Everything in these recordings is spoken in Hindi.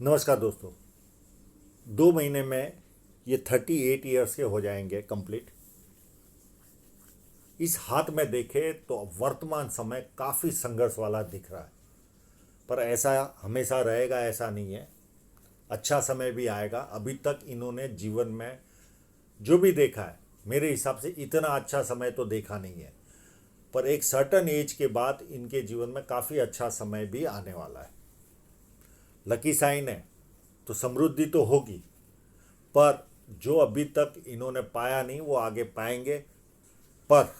नमस्कार दोस्तों। 2 महीने में ये 38 ईयर्स के हो जाएंगे कंप्लीट। इस हाथ में देखे तो वर्तमान समय काफ़ी संघर्ष वाला दिख रहा है, पर ऐसा हमेशा रहेगा ऐसा नहीं है। अच्छा समय भी आएगा। अभी तक इन्होंने जीवन में जो भी देखा है, मेरे हिसाब से इतना अच्छा समय तो देखा नहीं है, पर एक सर्टन एज के बाद इनके जीवन में काफ़ी अच्छा समय भी आने वाला है। लकी साइन है तो समृद्धि तो होगी, पर जो अभी तक इन्होंने पाया नहीं वो आगे पाएंगे। पर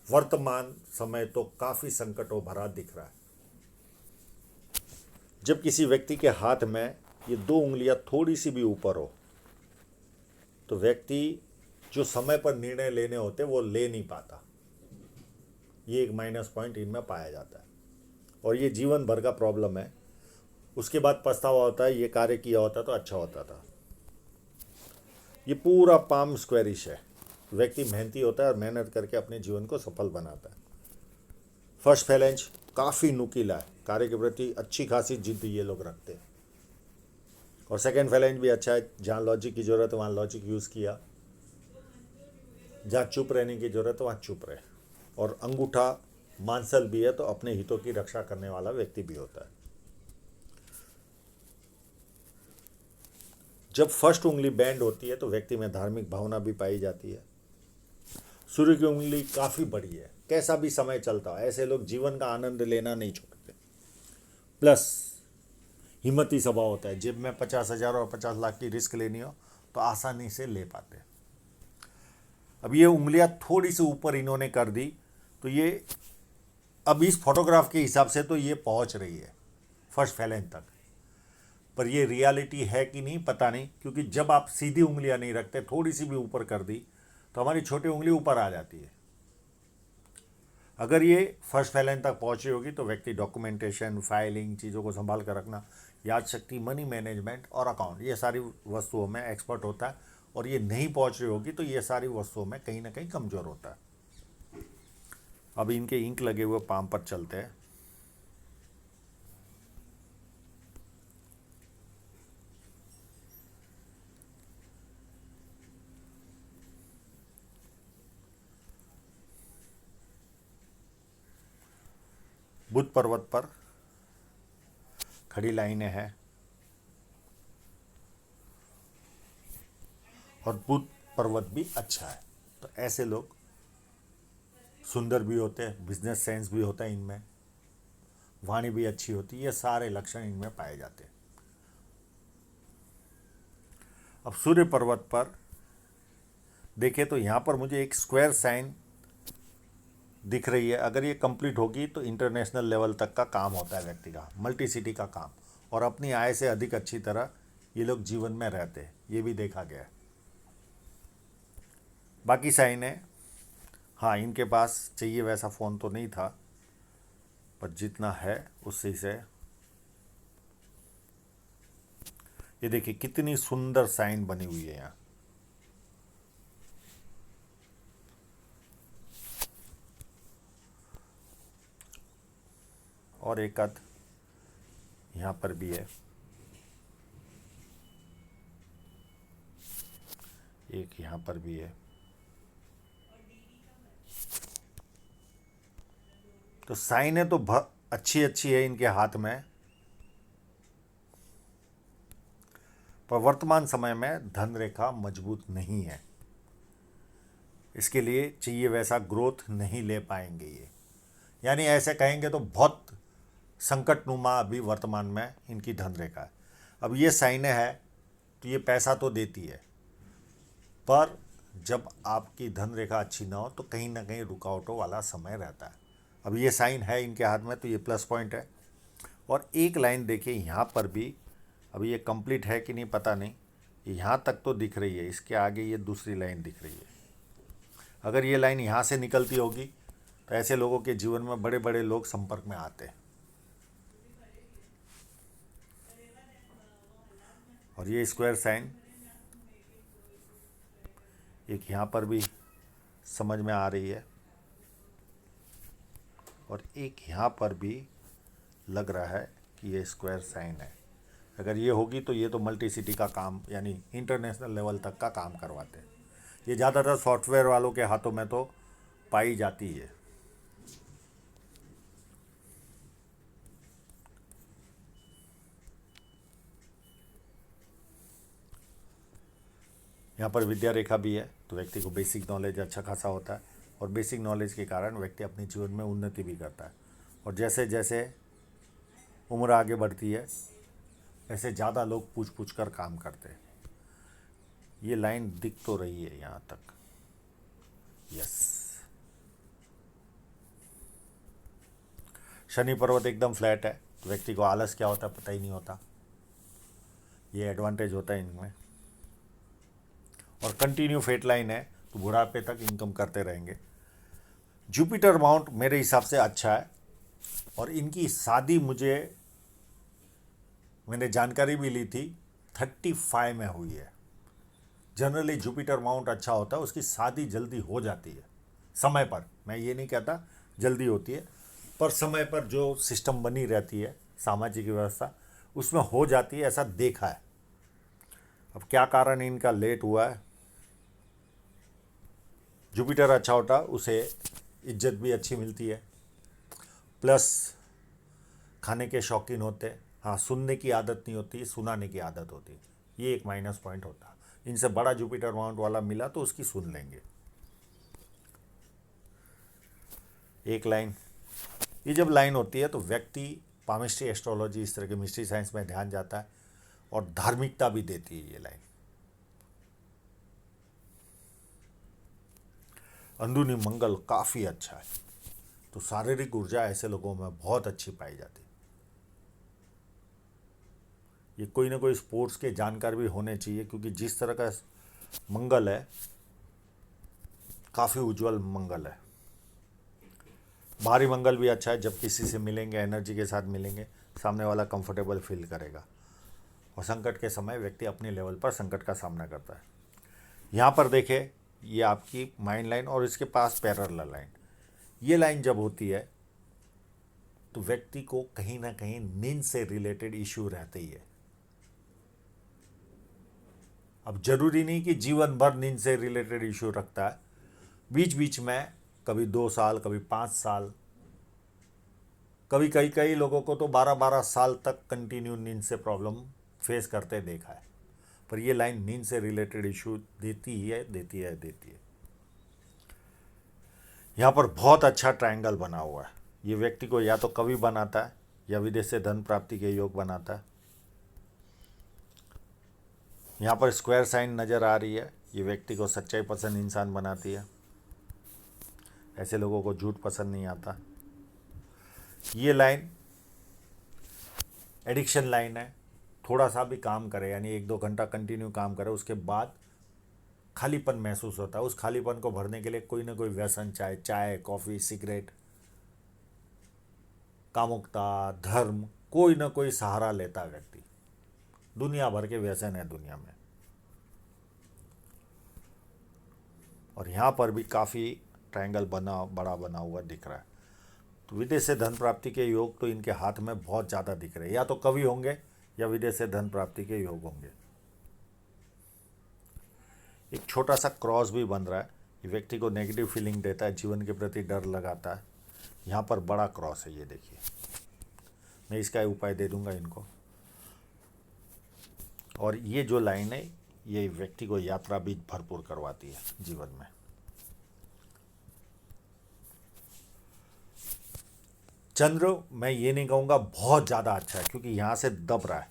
वर्तमान समय तो काफ़ी संकटों भरा दिख रहा है। जब किसी व्यक्ति के हाथ में ये 2 उंगलियां थोड़ी सी भी ऊपर हो तो व्यक्ति जो समय पर निर्णय लेने होते वो ले नहीं पाता। ये एक माइनस पॉइंट इनमें पाया जाता है और ये जीवन भर का प्रॉब्लम है। उसके बाद पछतावा होता है, ये कार्य किया होता तो अच्छा होता था। ये पूरा पाम स्क्वेरिश है। व्यक्ति मेहनती होता है और मेहनत करके अपने जीवन को सफल बनाता है। फर्स्ट फैलेंज काफ़ी नुकीला है, कार्य के प्रति अच्छी खासी जिद ये लोग रखते हैं। और सेकेंड फैलेंज भी अच्छा है, जहाँ लॉजिक की ज़रूरत है वहाँ लॉजिक यूज़ किया, जहाँ चुप रहने की ज़रूरत है वहाँ चुप रहे। और अंगूठा मांसल भी है तो अपने हितों की रक्षा करने वाला व्यक्ति भी होता है। जब फर्स्ट उंगली बैंड होती है तो व्यक्ति में धार्मिक भावना भी पाई जाती है। सूर्य की उंगली काफ़ी बड़ी है। कैसा भी समय चलता है ऐसे लोग जीवन का आनंद लेना नहीं छोड़ते। प्लस हिम्मती स्वभाव होता है। जेब में 50,000 और 50 लाख की रिस्क लेनी हो तो आसानी से ले पाते हैं। अब ये उंगलियां थोड़ी सी ऊपर इन्होंने कर दी तो ये अब इस फोटोग्राफ के हिसाब से तो ये पहुंच रही है फर्स्ट फैलेंज तक। पर ये रियलिटी है कि नहीं पता नहीं, क्योंकि जब आप सीधी उंगलियां नहीं रखते, थोड़ी सी भी ऊपर कर दी तो हमारी छोटी उंगली ऊपर आ जाती है। अगर ये फर्स्ट फैलेंज तक पहुंची होगी तो व्यक्ति डॉक्यूमेंटेशन, फाइलिंग, चीज़ों को संभाल कर रखना, याद शक्ति, मनी मैनेजमेंट और अकाउंट, ये सारी वस्तुओं में एक्सपर्ट होता है। और ये नहीं पहुंच रही होगी तो ये सारी वस्तुओं में कहीं ना कहीं कमज़ोर होता है। अब इनके इंक लगे हुए पाम पर चलते हैं। बुद्ध पर्वत पर खड़ी लाइनें हैं और बुद्ध पर्वत भी अच्छा है। तो ऐसे लोग सुंदर भी होते हैं, बिजनेस सेंस भी होता है इनमें, वाणी भी अच्छी होती है, ये सारे लक्षण इनमें पाए जाते हैं। अब सूर्य पर्वत पर देखें तो यहाँ पर मुझे एक स्क्वायर साइन दिख रही है। अगर ये कंप्लीट होगी तो इंटरनेशनल लेवल तक का काम होता है व्यक्ति का, मल्टी सिटी का काम, और अपनी आय से अधिक अच्छी तरह ये लोग जीवन में रहते हैं, ये भी देखा गया है। बाकी साइन है, हाँ इनके पास चाहिए वैसा फ़ोन तो नहीं था, पर जितना है उससे से ये देखिए कितनी सुंदर साइन बनी हुई है यहाँ। और एक आध यहाँ पर भी है, एक यहाँ पर भी है। तो साइनें तो अच्छी अच्छी है इनके हाथ में, पर वर्तमान समय में धन रेखा मजबूत नहीं है। इसके लिए चाहिए वैसा ग्रोथ नहीं ले पाएंगे ये। यानी ऐसे कहेंगे तो बहुत संकटनुमा अभी वर्तमान में इनकी धन रेखा है। अब ये साइनें है तो ये पैसा तो देती है, पर जब आपकी धन रेखा अच्छी ना हो तो कहीं ना कहीं रुकावटों वाला समय रहता है। अब ये साइन है इनके हाथ में तो ये प्लस पॉइंट है। और एक लाइन देखिए यहाँ पर भी, अभी ये कंप्लीट है कि नहीं पता नहीं, यहाँ तक तो दिख रही है, इसके आगे ये दूसरी लाइन दिख रही है। अगर ये लाइन यहाँ से निकलती होगी तो ऐसे लोगों के जीवन में बड़े बड़े लोग संपर्क में आते हैं। और ये स्क्वायर साइन एक यहाँ पर भी समझ में आ रही है, और एक यहाँ पर भी लग रहा है कि ये स्क्वायर साइन है। अगर ये होगी तो ये तो मल्टी सिटी का काम यानी इंटरनेशनल लेवल तक का काम करवाते हैं। ये ज़्यादातर सॉफ्टवेयर वालों के हाथों में तो पाई जाती है। यहाँ पर विद्या रेखा भी है, तो व्यक्ति को बेसिक नॉलेज अच्छा खासा होता है और बेसिक नॉलेज के कारण व्यक्ति अपने जीवन में उन्नति भी करता है। और जैसे जैसे उम्र आगे बढ़ती है ऐसे ज़्यादा लोग पूछ पूछ कर काम करते हैं। ये लाइन दिख तो रही है यहाँ तक, यस। शनि पर्वत एकदम फ्लैट है, तो व्यक्ति को आलस क्या होता है पता ही नहीं होता। ये एडवांटेज होता है इनमें। और कंटिन्यू फेट लाइन है, तो बुढ़ापे तक इनकम करते रहेंगे। जुपिटर माउंट मेरे हिसाब से अच्छा है, और इनकी शादी मैंने जानकारी भी ली थी 35 में हुई है। जनरली जुपिटर माउंट अच्छा होता है, उसकी शादी जल्दी हो जाती है समय पर। मैं ये नहीं कहता जल्दी होती है, पर समय पर जो सिस्टम बनी रहती है सामाजिक व्यवस्था उसमें हो जाती है, ऐसा देखा है। अब क्या कारण इनका लेट हुआ है। जुपिटर अच्छा होता उसे इज्जत भी अच्छी मिलती है, प्लस खाने के शौकीन होते। हाँ, सुनने की आदत नहीं होती, सुनाने की आदत होती। ये एक माइनस पॉइंट होता। इनसे बड़ा जुपिटर माउंट वाला मिला तो उसकी सुन लेंगे। एक लाइन, ये जब लाइन होती है तो व्यक्ति पामिस्ट्री, एस्ट्रोलॉजी, इस तरह के मिस्ट्री साइंस में ध्यान जाता है और धार्मिकता भी देती है ये लाइन। अंदरूनी मंगल काफ़ी अच्छा है, तो शारीरिक ऊर्जा ऐसे लोगों में बहुत अच्छी पाई जाती है। ये कोई ना कोई स्पोर्ट्स के जानकार भी होने चाहिए, क्योंकि जिस तरह का मंगल है काफ़ी उज्जवल मंगल है। बाहरी मंगल भी अच्छा है, जब किसी से मिलेंगे एनर्जी के साथ मिलेंगे सामने वाला कंफर्टेबल फील करेगा। और संकट के समय व्यक्ति अपने लेवल पर संकट का सामना करता है। यहाँ पर देखें, ये आपकी माइंड लाइन और इसके पास पैरेलल लाइन। ये लाइन जब होती है तो व्यक्ति को कहीं ना कहीं नींद से रिलेटेड इश्यू रहते ही है। अब जरूरी नहीं कि जीवन भर नींद से रिलेटेड इश्यू रखता है, बीच बीच में कभी 2 साल, कभी 5 साल, कभी कई लोगों को तो 12-12 साल तक कंटिन्यू नींद से प्रॉब्लम फेस करते देखा है। पर ये लाइन नींद से रिलेटेड इशू देती है। यहाँ पर बहुत अच्छा ट्रायंगल बना हुआ है। ये व्यक्ति को या तो कवि बनाता है या विदेश से धन प्राप्ति के योग बनाता है। यहाँ पर स्क्वायर साइन नज़र आ रही है, ये व्यक्ति को सच्चाई पसंद इंसान बनाती है। ऐसे लोगों को झूठ पसंद नहीं आता। ये लाइन एडिक्शन लाइन है। थोड़ा सा भी काम करे, यानी 1-2 घंटा कंटिन्यू काम करे, उसके बाद खालीपन महसूस होता है। उस खालीपन को भरने के लिए कोई ना कोई व्यसन, चाय, कॉफ़ी, सिगरेट, कामुकता, धर्म, कोई ना कोई सहारा लेता है व्यक्ति। दुनिया भर के व्यसन है दुनिया में। और यहाँ पर भी काफ़ी ट्रायंगल बड़ा बना हुआ दिख रहा है। तो विदेश से धन प्राप्ति के योग तो इनके हाथ में बहुत ज़्यादा दिख रहे हैं। या तो कवि होंगे या विदेश से धन प्राप्ति के योग होंगे। एक छोटा सा क्रॉस भी बन रहा है, ये व्यक्ति को नेगेटिव फीलिंग देता है, जीवन के प्रति डर लगाता है। यहाँ पर बड़ा क्रॉस है, ये देखिए। मैं इसका उपाय दे दूंगा इनको। और ये जो लाइन है ये व्यक्ति को यात्रा भी भरपूर करवाती है जीवन में। चंद्र, मैं ये नहीं कहूँगा बहुत ज़्यादा अच्छा है, क्योंकि यहाँ से दब रहा है।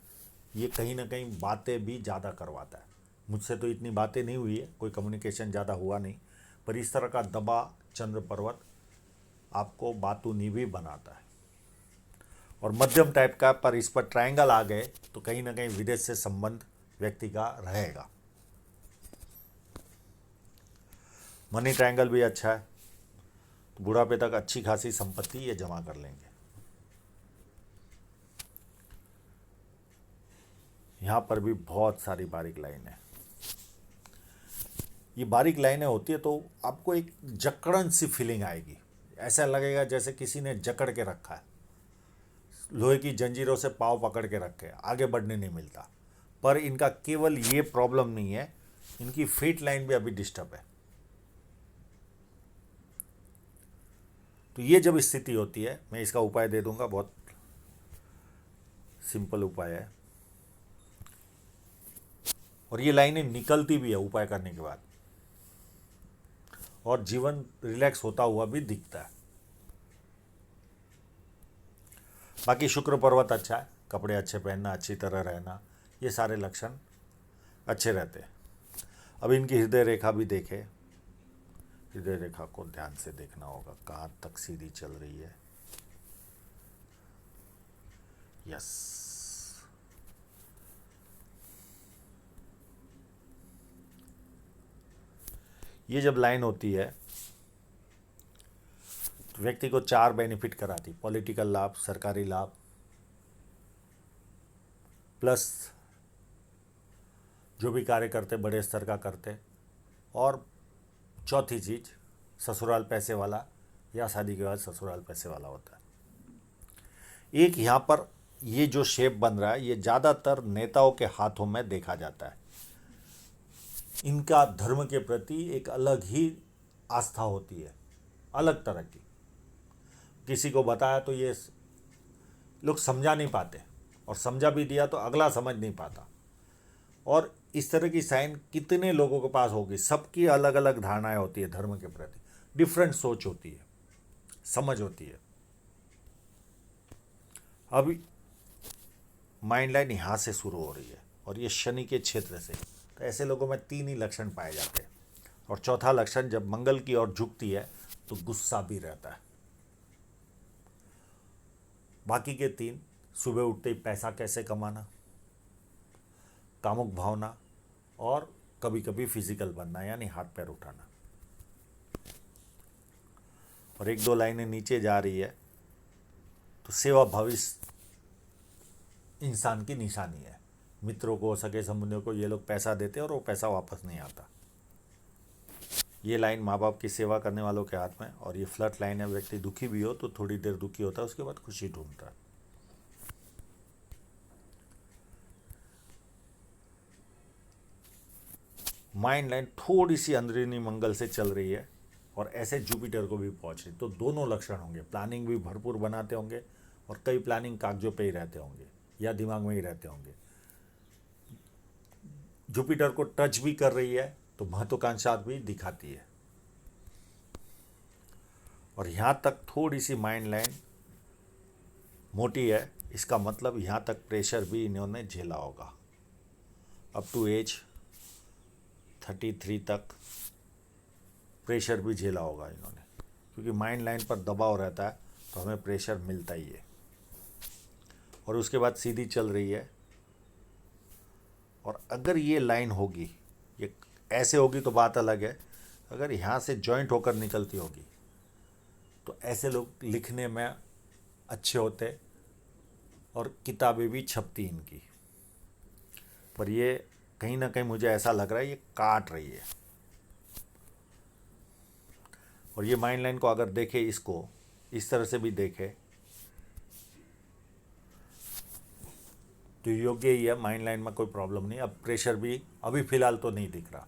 ये कहीं ना कहीं बातें भी ज़्यादा करवाता है। मुझसे तो इतनी बातें नहीं हुई है, कोई कम्युनिकेशन ज़्यादा हुआ नहीं, पर इस तरह का दबा चंद्र पर्वत आपको बातूनी भी बनाता है। और मध्यम टाइप का, पर इस पर ट्रायंगल आ गए तो कहीं ना कहीं विदेश से संबंध व्यक्ति का रहेगा। मनी ट्रायंगल भी अच्छा है, तो बुढ़ापे तक अच्छी खासी संपत्ति ये जमा कर लेंगे। यहाँ पर भी बहुत सारी बारीक लाइनें। ये बारीक लाइनें होती है तो आपको एक जकड़न सी फीलिंग आएगी, ऐसा लगेगा जैसे किसी ने जकड़ के रखा है। लोहे की जंजीरों से पाँव पकड़ के रखे, आगे बढ़ने नहीं मिलता। पर इनका केवल ये प्रॉब्लम नहीं है, इनकी फेट लाइन भी अभी डिस्टर्ब है। तो ये जब स्थिति होती है, मैं इसका उपाय दे दूंगा, बहुत सिंपल उपाय है, और ये लाइनें निकलती भी है उपाय करने के बाद, और जीवन रिलैक्स होता हुआ भी दिखता है। बाकी शुक्र पर्वत अच्छा है, कपड़े अच्छे पहनना, अच्छी तरह रहना, ये सारे लक्षण अच्छे रहते हैं। अब इनकी हृदय रेखा भी देखें। हृदय रेखा को ध्यान से देखना होगा, कहाँ तक सीधी चल रही है। यस, ये जब लाइन होती है तो व्यक्ति को 4 बेनिफिट कराती, पॉलिटिकल लाभ, सरकारी लाभ, प्लस जो भी कार्य करते बड़े स्तर का करते, और चौथी चीज ससुराल पैसे वाला, या शादी के बाद ससुराल पैसे वाला होता है। एक यहाँ पर ये जो शेप बन रहा है, ये ज़्यादातर नेताओं के हाथों में देखा जाता है। इनका धर्म के प्रति एक अलग ही आस्था होती है, अलग तरह की। किसी को बताया तो ये लोग समझा नहीं पाते, और समझा भी दिया तो अगला समझ नहीं पाता। और इस तरह की साइन कितने लोगों के पास होगी, सबकी अलग अलग धारणाएं होती है धर्म के प्रति, डिफरेंट सोच होती है, समझ होती है। अभी माइंड लाइन यहाँ से शुरू हो रही है, और ये शनि के क्षेत्र से, तो ऐसे लोगों में 3 ही लक्षण पाए जाते हैं। और चौथा लक्षण जब मंगल की ओर झुकती है तो गुस्सा भी रहता है। बाकी के 3, सुबह उठते ही पैसा कैसे कमाना, कामुक भावना, और कभी कभी फिजिकल बनना, यानी हाथ पैर उठाना। और 1-2 लाइनें नीचे जा रही है तो सेवा भविष्य इंसान की निशानी है। मित्रों को, सगे संबंधियों को ये लोग पैसा देते हैं और वो पैसा वापस नहीं आता। ये लाइन माँ बाप की सेवा करने वालों के हाथ में। और ये फ्लर्ट लाइन है, व्यक्ति दुखी भी हो तो थोड़ी देर दुखी होता है, उसके बाद खुशी ढूंढता है। माइंड लाइन थोड़ी सी अंदरूनी मंगल से चल रही है, और ऐसे जुपिटर को भी पहुंच रही, तो दोनों लक्षण होंगे। प्लानिंग भी भरपूर बनाते होंगे, और कई प्लानिंग कागजों पे ही रहते होंगे या दिमाग में ही रहते होंगे। जुपिटर को टच भी कर रही है तो महत्वाकांक्षा भी दिखाती है। और यहाँ तक थोड़ी सी माइंड लाइन मोटी है, इसका मतलब यहाँ तक प्रेशर भी इन्होंने झेला होगा। अप टू एज 33 तक प्रेशर भी झेला होगा इन्होंने, क्योंकि माइंड लाइन पर दबाव रहता है तो हमें प्रेशर मिलता ही है। और उसके बाद सीधी चल रही है, और अगर ये लाइन होगी, ये ऐसे होगी तो बात अलग है, अगर यहाँ से जॉइंट होकर निकलती होगी तो ऐसे लोग लिखने में अच्छे होते, और किताबें भी छपती इनकी। पर ये कहीं ना कहीं मुझे ऐसा लग रहा है ये काट रही है। और ये माइंड लाइन को अगर देखे, इसको इस तरह से भी देखे तो योग्य ही है, माइंड लाइन में कोई प्रॉब्लम नहीं। अब प्रेशर भी अभी फिलहाल तो नहीं दिख रहा।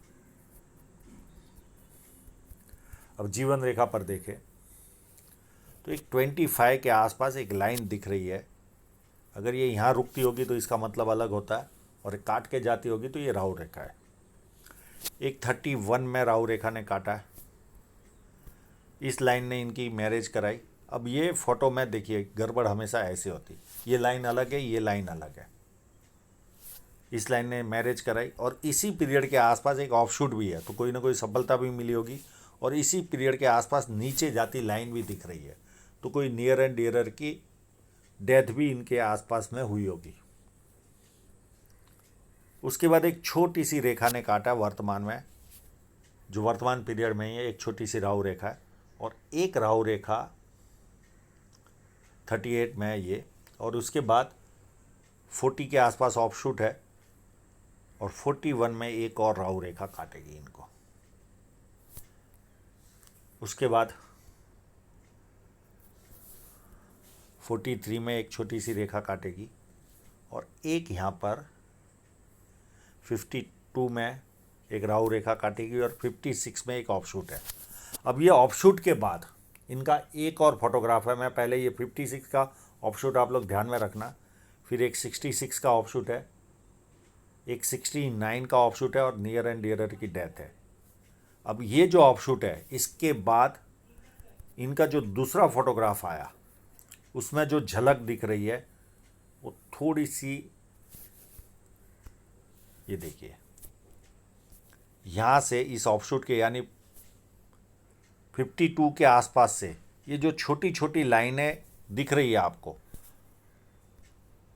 अब जीवन रेखा पर देखे तो एक 25 के आसपास एक लाइन दिख रही है। अगर ये यहाँ रुकती होगी तो इसका मतलब अलग होता है, और काट के जाती होगी तो ये राहु रेखा है। एक 31 में राहु रेखा ने काटा है, इस लाइन ने इनकी मैरिज कराई। अब ये फोटो में देखिए, गड़बड़ हमेशा ऐसे होती, ये लाइन अलग है, ये लाइन अलग है। इस लाइन ने मैरिज कराई, और इसी पीरियड के आसपास एक ऑफशूट भी है, तो कोई ना कोई सफलता भी मिली होगी। और इसी पीरियड के आसपास नीचे जाती लाइन भी दिख रही है, तो कोई नियर एंड डियरर की डेथ भी इनके आसपास में हुई होगी। उसके बाद एक छोटी सी रेखा ने काटा वर्तमान में, जो वर्तमान पीरियड में ही है, एक छोटी सी राहु रेखा है। और एक राहु रेखा 38 में है ये, और उसके बाद 40 के आसपास ऑफशूट है, और 41 में एक और राहु रेखा काटेगी इनको। उसके बाद 43 में एक छोटी सी रेखा काटेगी और एक यहाँ पर 52 में एक राहु रेखा काटेगी और 56 में एक ऑफशूट है। अब ये ऑफशूट के बाद इनका एक और फोटोग्राफ है। मैं पहले ये 56 का ऑफशूट आप लोग ध्यान में रखना, फिर एक 66 का ऑफशूट है, एक 69 का ऑफशूट है और नियर एंड डियरर की डेथ है। अब ये जो ऑफशूट है इसके बाद इनका जो दूसरा फोटोग्राफ आया उसमें जो झलक दिख रही है वो थोड़ी सी, ये देखिए यहाँ से इस ऑफशूट के यानी 52 के आसपास से ये जो छोटी छोटी लाइनें दिख रही है आपको,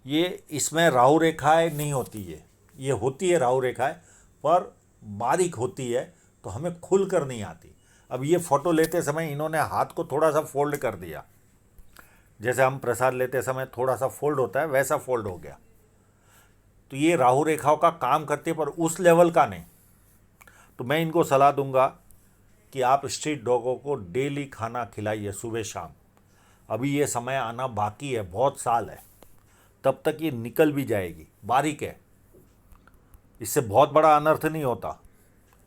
ये इसमें राहु रेखाएं नहीं होती है, ये होती है राहु रेखाएं पर बारीक होती है, तो हमें खुल कर नहीं आती। अब ये फ़ोटो लेते समय इन्होंने हाथ को थोड़ा सा फोल्ड कर दिया, जैसे हम प्रसाद लेते समय थोड़ा सा फोल्ड होता है वैसा फोल्ड हो गया, तो ये राहु रेखाओं का काम करती है पर उस लेवल का नहीं। तो मैं इनको सलाह दूंगा कि आप स्ट्रीट डॉगों को डेली खाना खिलाइए सुबह शाम। अभी ये समय आना बाकी है, बहुत साल है, तब तक ये निकल भी जाएगी। बारीक है, इससे बहुत बड़ा अनर्थ नहीं होता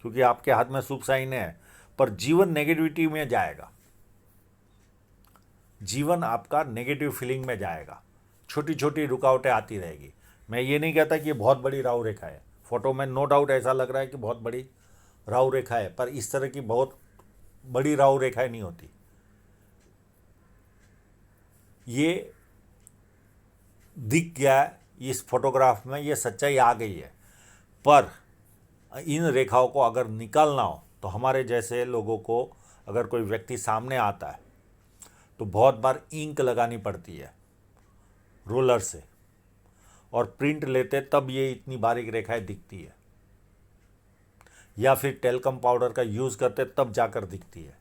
क्योंकि आपके हाथ में शुभ साइन है, पर जीवन नेगेटिविटी में जाएगा, जीवन आपका नेगेटिव फीलिंग में जाएगा, छोटी छोटी रुकावटें आती रहेगी। मैं ये नहीं कहता कि ये बहुत बड़ी राहु रेखा है, फोटो में नो डाउट ऐसा लग रहा है कि बहुत बड़ी राहु रेखा है, पर इस तरह की बहुत बड़ी राहु रेखाएं नहीं होती। ये दिख गया इस फोटोग्राफ में, ये सच्चाई आ गई है, पर इन रेखाओं को अगर निकालना हो तो हमारे जैसे लोगों को, अगर कोई व्यक्ति सामने आता है तो बहुत बार इंक लगानी पड़ती है रोलर से, और प्रिंट लेते तब ये इतनी बारीक रेखाएं दिखती है, या फिर टेल्कम पाउडर का यूज़ करते तब जाकर दिखती है।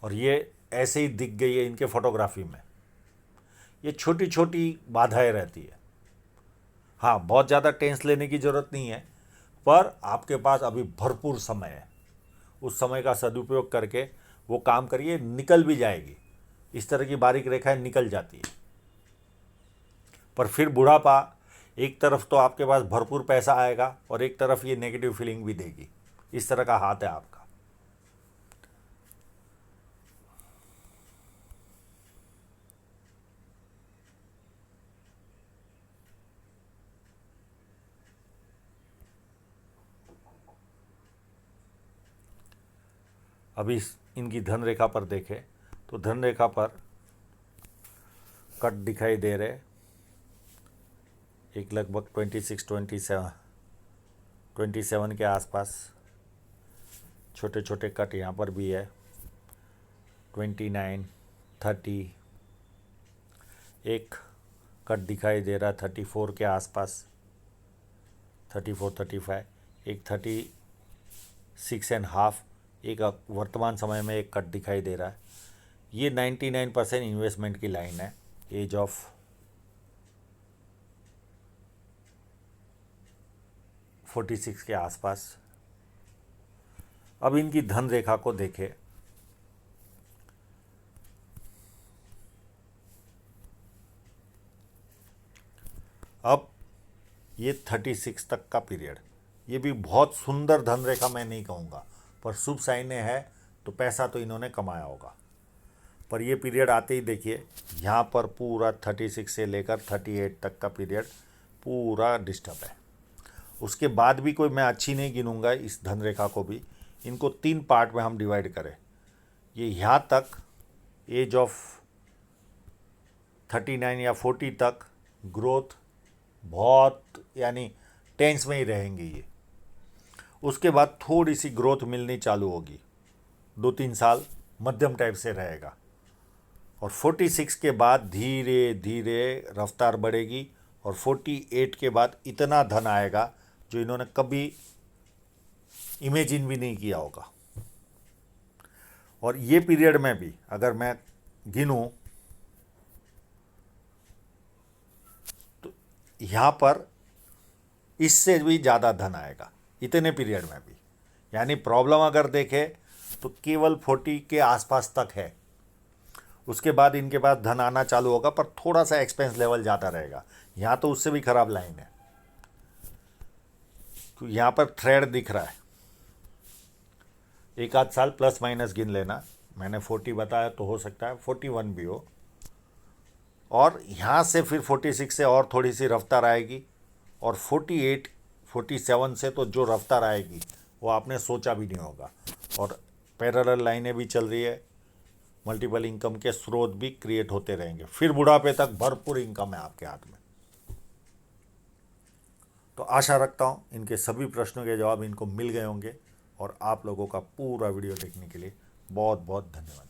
और ये ऐसे ही दिख गई है इनके फोटोग्राफी में। ये छोटी छोटी बाधाएं रहती है। हाँ, बहुत ज़्यादा टेंस लेने की ज़रूरत नहीं है, पर आपके पास अभी भरपूर समय है, उस समय का सदुपयोग करके वो काम करिए, निकल भी जाएगी। इस तरह की बारीक रेखाएं निकल जाती है, पर फिर बुढ़ापा, एक तरफ तो आपके पास भरपूर पैसा आएगा और एक तरफ ये नेगेटिव फीलिंग भी देगी। इस तरह का हाथ है आपका। अभी इनकी धन रेखा पर देखें तो धन रेखा पर कट दिखाई दे रहे, एक लगभग 27 के आसपास। छोटे छोटे कट यहाँ पर भी है, 29, 30, एक कट दिखाई दे रहा 34 के आसपास, 34, 35, एक 36.5, एक वर्तमान समय में एक कट दिखाई दे रहा है। ये 99% इन्वेस्टमेंट की लाइन है, एज ऑफ 46 के आसपास। अब इनकी धन रेखा को देखें, अब ये 36 तक का पीरियड, ये भी बहुत सुंदर धन रेखा मैं नहीं कहूँगा, पर शुभ साइन है, तो पैसा तो इन्होंने कमाया होगा। पर ये पीरियड आते ही देखिए यहाँ पर पूरा 36 से लेकर 38 तक का पीरियड पूरा डिस्टर्ब है। उसके बाद भी कोई मैं अच्छी नहीं गिनूंगा इस धन रेखा को भी। इनको 3 पार्ट में हम डिवाइड करें, ये यहाँ तक एज ऑफ 39 या 40 तक ग्रोथ बहुत, यानी टेंस में ही रहेंगे ये। उसके बाद थोड़ी सी ग्रोथ मिलनी चालू होगी, 2-3 साल मध्यम टाइप से रहेगा, और 46 के बाद धीरे धीरे रफ्तार बढ़ेगी, और 48 के बाद इतना धन आएगा जो इन्होंने कभी इमेजिन भी नहीं किया होगा। और ये पीरियड में भी अगर मैं गिनूं तो यहाँ पर इससे भी ज़्यादा धन आएगा इतने पीरियड में भी। यानी प्रॉब्लम अगर देखें तो केवल 40 के आसपास तक है, उसके बाद इनके पास धन आना चालू होगा, पर थोड़ा सा एक्सपेंस लेवल ज़्यादा रहेगा। यहाँ तो उससे भी खराब लाइन है, तो यहाँ पर थ्रेड दिख रहा है। एक आध साल प्लस माइनस गिन लेना, मैंने 40 बताया तो हो सकता है 41 भी हो, और यहाँ से फिर 46 से और थोड़ी सी रफ्तार आएगी, और 48 47 से तो जो रफ्तार आएगी वो आपने सोचा भी नहीं होगा। और पैरेलल लाइनें भी चल रही है, मल्टीपल इनकम के स्रोत भी क्रिएट होते रहेंगे, फिर बुढ़ापे तक भरपूर इनकम है आपके हाथ में। तो आशा रखता हूँ इनके सभी प्रश्नों के जवाब इनको मिल गए होंगे, और आप लोगों का पूरा वीडियो देखने के लिए बहुत बहुत धन्यवाद।